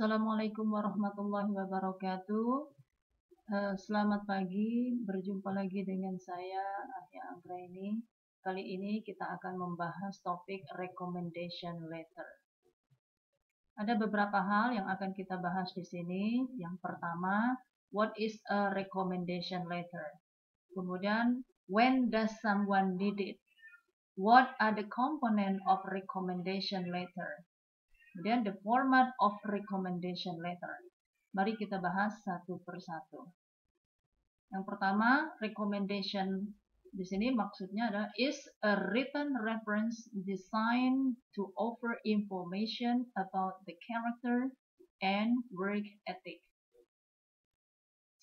Assalamualaikum warahmatullahi wabarakatuh. Selamat pagi, berjumpa lagi dengan saya Ahya Anggraini. Kali ini kita akan membahas topik recommendation letter. Ada beberapa hal yang akan kita bahas di sini. Yang pertama, what is a recommendation letter? Kemudian, when does someone need it? What are the components of recommendation letter? Kemudian the format of recommendation letter. Mari kita bahas satu persatu. Yang pertama, recommendation di sini maksudnya adalah is a written reference designed to offer information about the character and work ethic.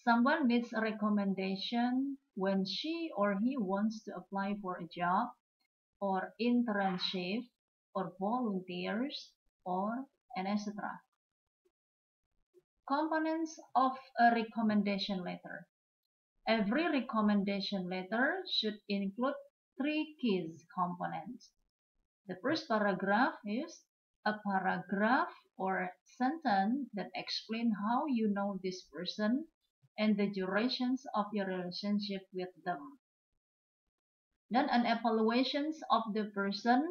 Someone needs a recommendation when she or he wants to apply for a job or internship or volunteers or and etc. Components of a recommendation letter. Every recommendation letter should include three key components. The first paragraph is a paragraph or sentence that explains how you know this person and the durations of your relationship with them. Then an evaluation of the person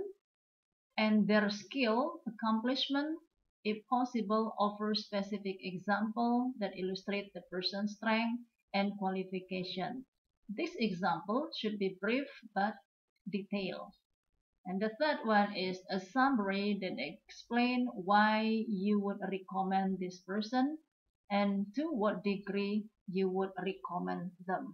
and their skill, accomplishment, if possible, offer specific example that illustrate the person's strength and qualification. This example should be brief but detailed. And the third one is a summary that explain why you would recommend this person and to what degree you would recommend them.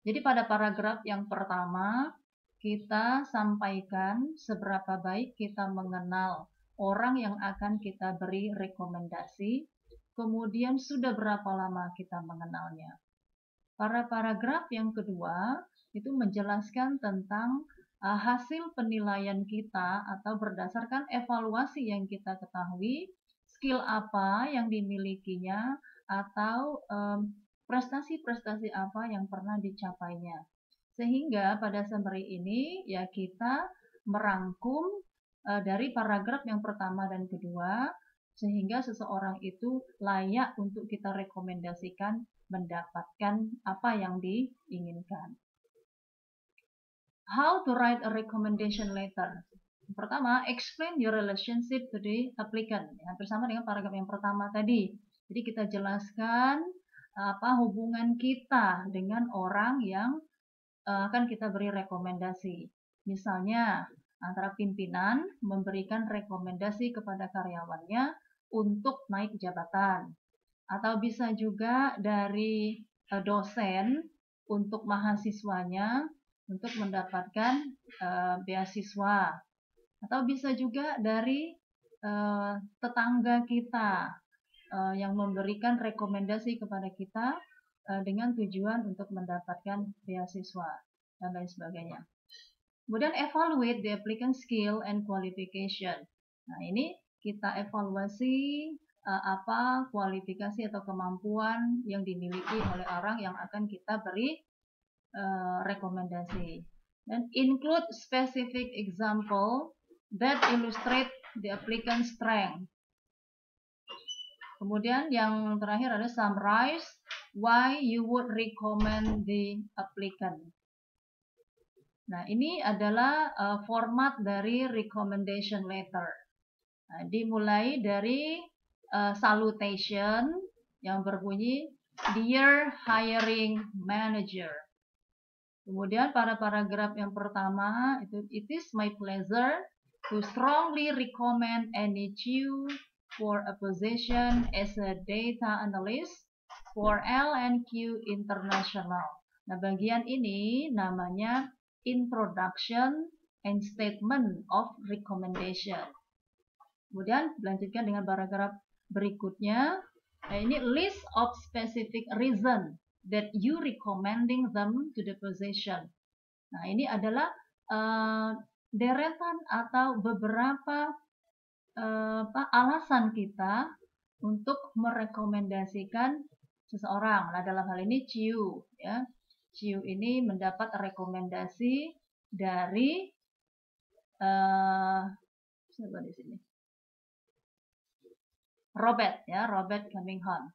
Jadi pada paragraf yang pertama, kita sampaikan seberapa baik kita mengenal orang yang akan kita beri rekomendasi, kemudian sudah berapa lama kita mengenalnya. Pada paragraf yang kedua, itu menjelaskan tentang hasil penilaian kita atau berdasarkan evaluasi yang kita ketahui, skill apa yang dimilikinya, atau prestasi-prestasi apa yang pernah dicapainya. Sehingga pada summary ini ya kita merangkum dari paragraf yang pertama dan kedua sehingga seseorang itu layak untuk kita rekomendasikan mendapatkan apa yang diinginkan. How to write a recommendation letter? Pertama, explain your relationship to the applicant. Hampir sama dengan paragraf yang pertama tadi. Jadi kita jelaskan apa hubungan kita dengan orang yang akan kita beri rekomendasi. Misalnya, antara pimpinan memberikan rekomendasi kepada karyawannya untuk naik jabatan. Atau bisa juga dari dosen untuk mahasiswanya untuk mendapatkan beasiswa. Atau bisa juga dari tetangga kita yang memberikan rekomendasi kepada kita dengan tujuan untuk mendapatkan beasiswa dan lain sebagainya. Kemudian evaluate the applicant skill and qualification. Nah, ini kita evaluasi apa kualifikasi atau kemampuan yang dimiliki oleh orang yang akan kita beri rekomendasi. Dan include specific example that illustrate the applicant's strength. Kemudian yang terakhir ada summarize why you would recommend the applicant. Nah, ini adalah format dari recommendation letter. Nah, dimulai dari salutation yang berbunyi Dear Hiring Manager. Kemudian pada paragraf yang pertama itu it is my pleasure to strongly recommend NHU for a position as a data analyst for L&Q International. Nah, bagian ini namanya introduction and statement of recommendation. Kemudian dilanjutkan dengan paragraf berikutnya. Nah, ini list of specific reason that you recommending them to the position. Nah, ini adalah deretan atau beberapa alasan kita untuk merekomendasikan seseorang. Nah, dalam hal ini Ciu, ya. Ciu ini mendapat rekomendasi dari siapa di sini? Robert ya, Robert coming home.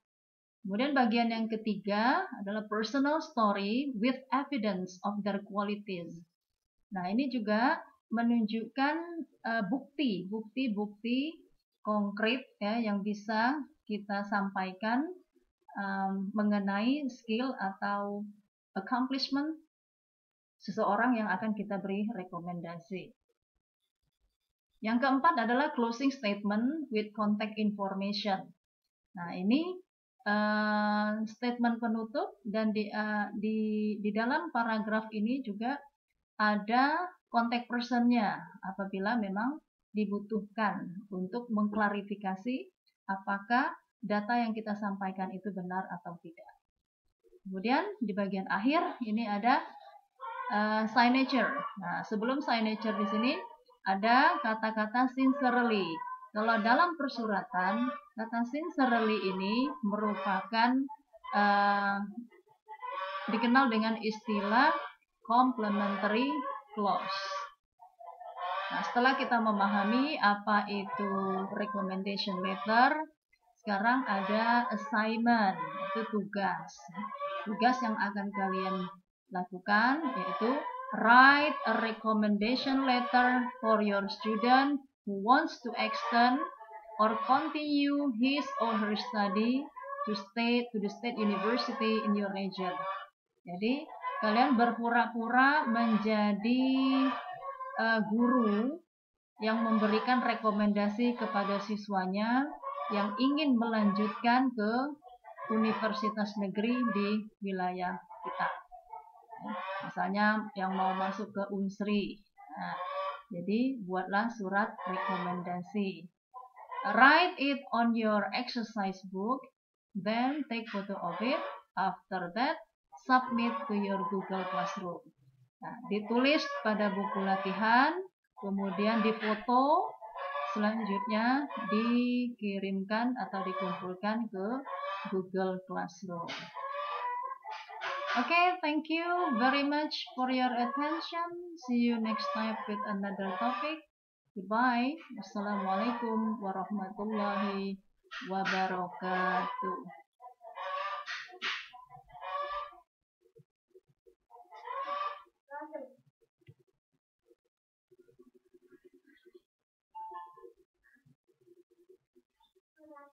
Kemudian bagian yang ketiga adalah personal story with evidence of their qualities. Nah, ini juga menunjukkan bukti-bukti konkret ya yang bisa kita sampaikan mengenai skill atau accomplishment seseorang yang akan kita beri rekomendasi. Yang keempat adalah closing statement with contact information. Nah, ini statement penutup dan di dalam paragraf ini juga ada contact person-nya apabila memang dibutuhkan untuk mengklarifikasi apakah data yang kita sampaikan itu benar atau tidak. Kemudian di bagian akhir ini ada signature. Nah, sebelum signature di sini ada kata-kata sincerely. Kalau dalam persuratan, kata sincerely ini merupakan dikenal dengan istilah complementary clause. Nah, setelah kita memahami apa itu recommendation letter, sekarang ada assignment, itu tugas. Tugas yang akan kalian lakukan yaitu write a recommendation letter for your student who wants to extend or continue his or her study to the state university in your region. Jadi kalian berpura-pura menjadi guru yang memberikan rekomendasi kepada siswanya yang ingin melanjutkan ke universitas negeri di wilayah kita. Misalnya yang mau masuk ke Unsri. Nah, jadi buatlah surat rekomendasi. Write it on your exercise book, then take photo of it. After that, submit to your Google Classroom. Nah, ditulis pada buku latihan, kemudian difoto, selanjutnya dikirimkan atau dikumpulkan ke Google Classroom. Okay, thank you very much for your attention. See you next time with another topic. Goodbye. Wassalamualaikum warahmatullahi wabarakatuh.